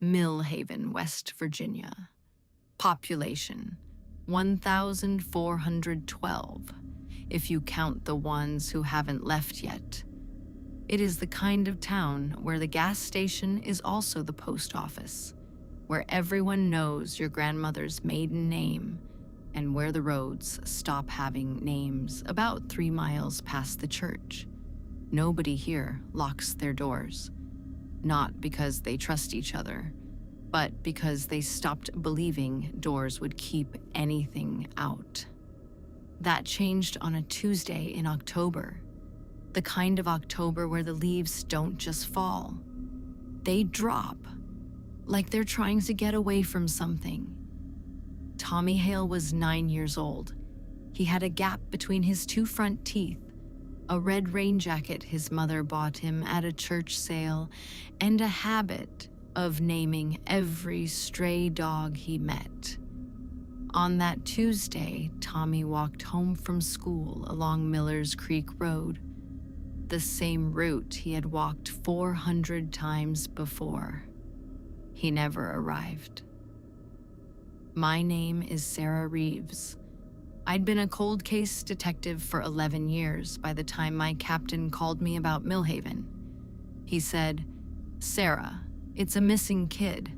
Millhaven, West Virginia. Population 1,412, if you count the ones who haven't left yet. It is the kind of town where the gas station is also the post office, where everyone knows your grandmother's maiden name, and where the roads stop having names about 3 miles past the church. Nobody here locks their doors, not because they trust each other, but because they stopped believing doors would keep anything out. That changed on a Tuesday in October, the kind of October where the leaves don't just fall. They drop, like they're trying to get away from something. Tommy Hale was 9 years old. He had a gap between his 2 front teeth, a red rain jacket his mother bought him at a church sale, and a habit of naming every stray dog he met. On that Tuesday, Tommy walked home from school along Miller's Creek Road, the same route he had walked 400 times before. He never arrived. My name is Sarah Reeves. I'd been a cold case detective for 11 years by the time my captain called me about Millhaven. He said, "Sarah, it's a missing kid.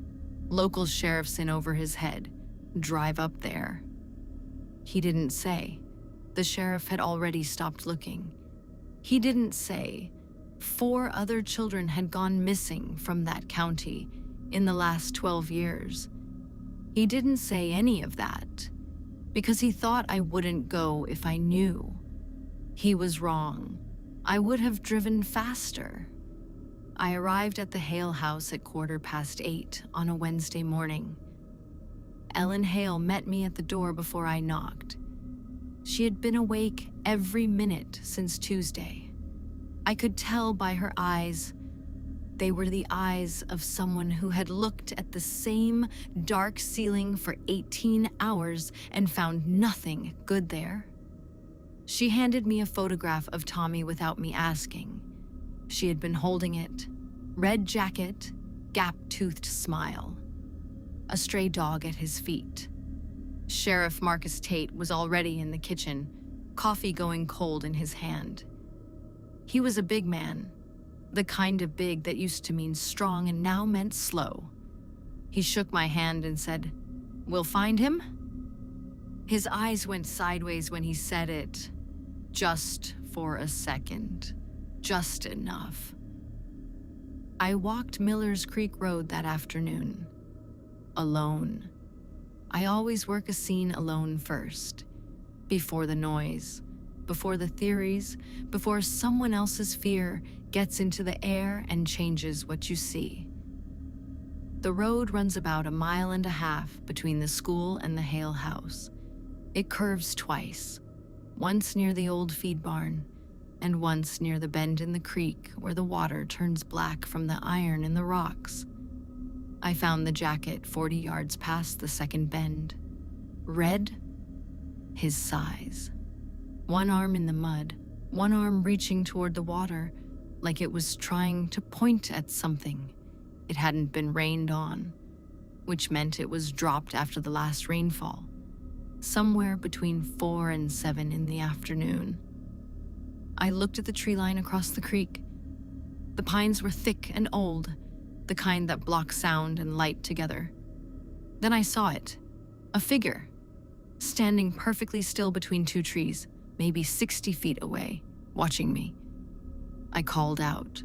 Local sheriff's in over his head. Drive up there." He didn't say. The sheriff had already stopped looking. He didn't say 4 other children had gone missing from that county in the last 12 years. He didn't say any of that because he thought I wouldn't go if I knew. He was wrong. I would have driven faster. I arrived at the Hale house at 8:15 on a Wednesday morning. Ellen Hale met me at the door before I knocked. She had been awake every minute since Tuesday. I could tell by her eyes. They were the eyes of someone who had looked at the same dark ceiling for 18 hours and found nothing good there. She handed me a photograph of Tommy without me asking. She had been holding it. Red jacket, gap-toothed smile. A stray dog at his feet. Sheriff Marcus Tate was already in the kitchen, coffee going cold in his hand. He was a big man, the kind of big that used to mean strong and now meant slow. He shook my hand and said, "We'll find him?" His eyes went sideways when he said it, just for a second, just enough. I walked Miller's Creek Road that afternoon, alone. I always work a scene alone first, before the noise, before the theories, before someone else's fear gets into the air and changes what you see. The road runs about 1.5 miles between the school and the Hale house. It curves twice, once near the old feed barn, and once near the bend in the creek where the water turns black from the iron in the rocks. I found the jacket 40 yards past the second bend. Red, his size. One arm in the mud, one arm reaching toward the water, like it was trying to point at something. It hadn't been rained on, which meant it was dropped after the last rainfall, somewhere between 4 and 7 in the afternoon. I looked at the tree line across the creek. The pines were thick and old, the kind that block sound and light together. Then I saw it, a figure, standing perfectly still between 2 trees, maybe 60 feet away, watching me. I called out.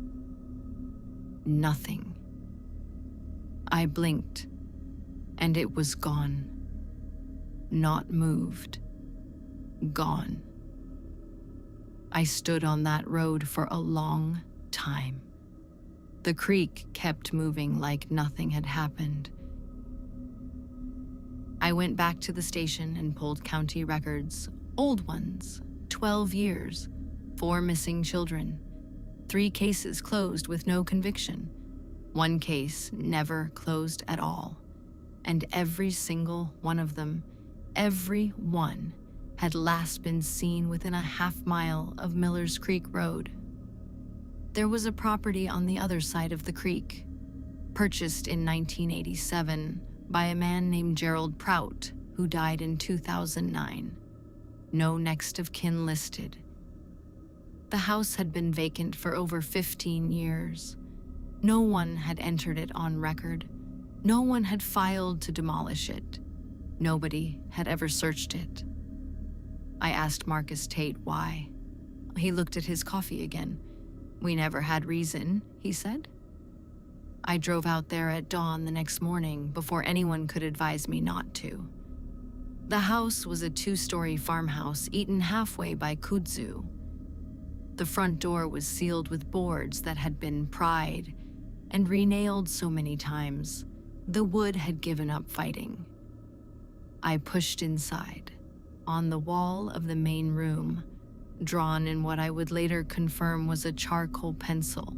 Nothing. I blinked, and it was gone. Not moved. Gone. I stood on that road for a long time. The creek kept moving like nothing had happened. I went back to the station and pulled county records, old ones, 12 years, 4 missing children, 3 cases closed with no conviction, 1 case never closed at all, and every single one of them, every one, had last been seen within a 1/2 mile of Miller's Creek Road. There was a property on the other side of the creek, purchased in 1987 by a man named Gerald Prout, who died in 2009. No next of kin listed. The house had been vacant for over 15 years. No one had entered it on record. No one had filed to demolish it. Nobody had ever searched it. I asked Marcus Tate why. He looked at his coffee again. "We never had reason," he said. I drove out there at dawn the next morning before anyone could advise me not to. The house was a 2-story farmhouse eaten halfway by kudzu. The front door was sealed with boards that had been pried and renailed so many times, the wood had given up fighting. I pushed inside. On the wall of the main room, drawn in what I would later confirm was a charcoal pencil,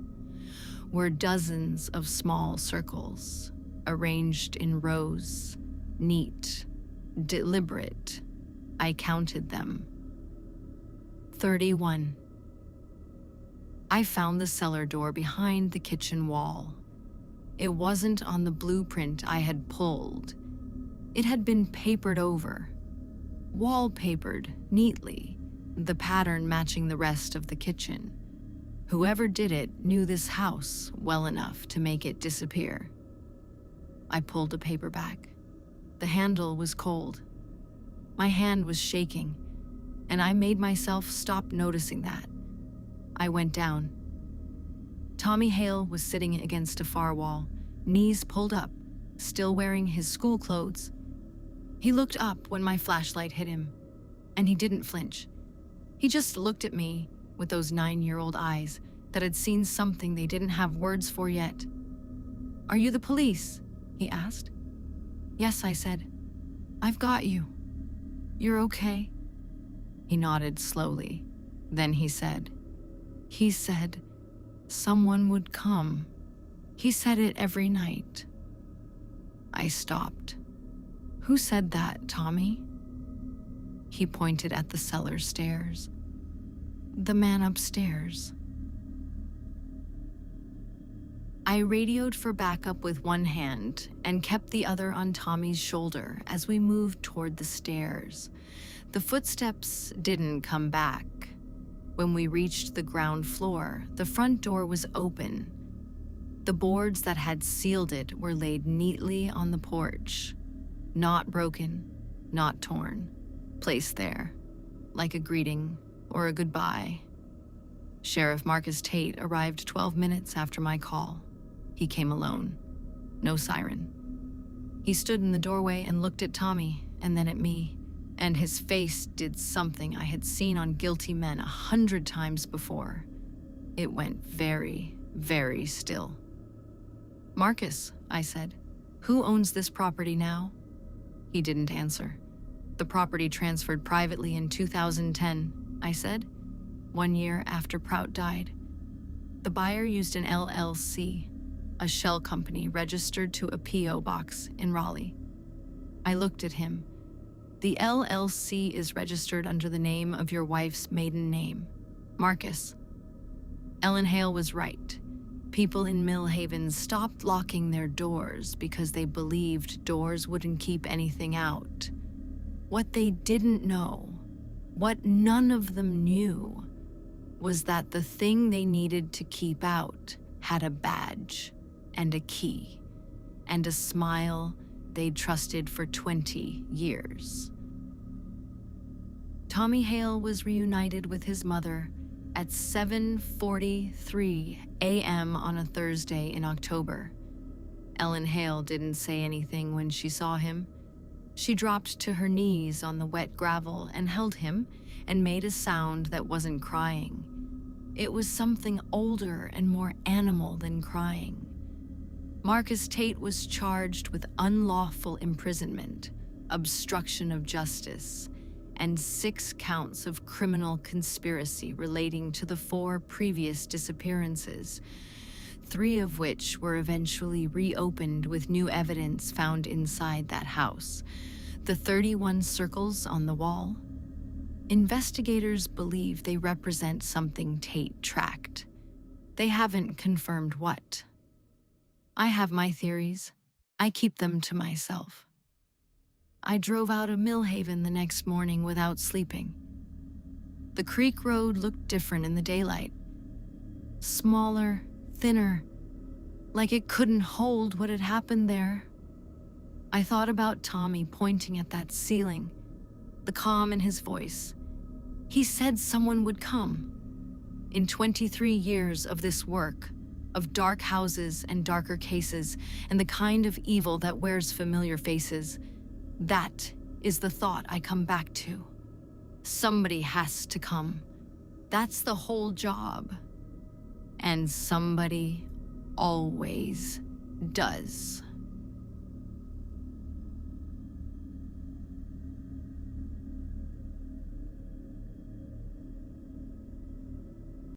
were dozens of small circles, arranged in rows, neat, deliberate. I counted them. 31. I found the cellar door behind the kitchen wall. It wasn't on the blueprint I had pulled. It had been papered over, wallpapered neatly, the pattern matching the rest of the kitchen. Whoever did it knew this house well enough to make it disappear. I pulled a paper back. The handle was cold. My hand was shaking, and I made myself stop noticing that. I went down. Tommy Hale was sitting against a far wall, knees pulled up, still wearing his school clothes. He looked up when my flashlight hit him, and he didn't flinch. He just looked at me with those 9-year-old eyes that had seen something they didn't have words for yet. "Are you the police?" he asked. "Yes," I said. "I've got you. You're okay?" He nodded slowly. Then he said, someone would come. He said it every night." I stopped. "Who said that, Tommy?" He pointed at the cellar stairs. "The man upstairs." I radioed for backup with one hand and kept the other on Tommy's shoulder as we moved toward the stairs. The footsteps didn't come back. When we reached the ground floor, the front door was open. The boards that had sealed it were laid neatly on the porch. Not broken, not torn. Placed there, like a greeting or a goodbye. Sheriff Marcus Tate arrived 12 minutes after my call. He came alone. No siren. He stood in the doorway and looked at Tommy, and then at me, and his face did something I had seen on guilty men 100 times before. It went very, very still. "Marcus," I said, "who owns this property now?" He didn't answer. "The property transferred privately in 2010, I said, 1 year after Prout died. The buyer used an LLC, a shell company registered to a P.O. box in Raleigh." I looked at him. "The LLC is registered under the name of your wife's maiden name, Marcus." Ellen Hale was right. People in Millhaven stopped locking their doors because they believed doors wouldn't keep anything out. What they didn't know, what none of them knew, was that the thing they needed to keep out had a badge and a key and a smile they'd trusted for 20 years. Tommy Hale was reunited with his mother at 7:43 a.m. on a Thursday in October. Ellen Hale didn't say anything when she saw him. She dropped to her knees on the wet gravel and held him and made a sound that wasn't crying. It was something older and more animal than crying. Marcus Tate was charged with unlawful imprisonment, obstruction of justice, and 6 counts of criminal conspiracy relating to the 4 previous disappearances, 3 of which were eventually reopened with new evidence found inside that house. The 31 circles on the wall. Investigators believe they represent something Tate tracked. They haven't confirmed what. I have my theories. I keep them to myself. I drove out of Millhaven the next morning without sleeping. The creek road looked different in the daylight. Smaller, thinner, like it couldn't hold what had happened there. I thought about Tommy pointing at that ceiling, the calm in his voice. He said someone would come. In 23 years of this work, of dark houses and darker cases, and the kind of evil that wears familiar faces, that is the thought I come back to. Somebody has to come. That's the whole job. And somebody always does.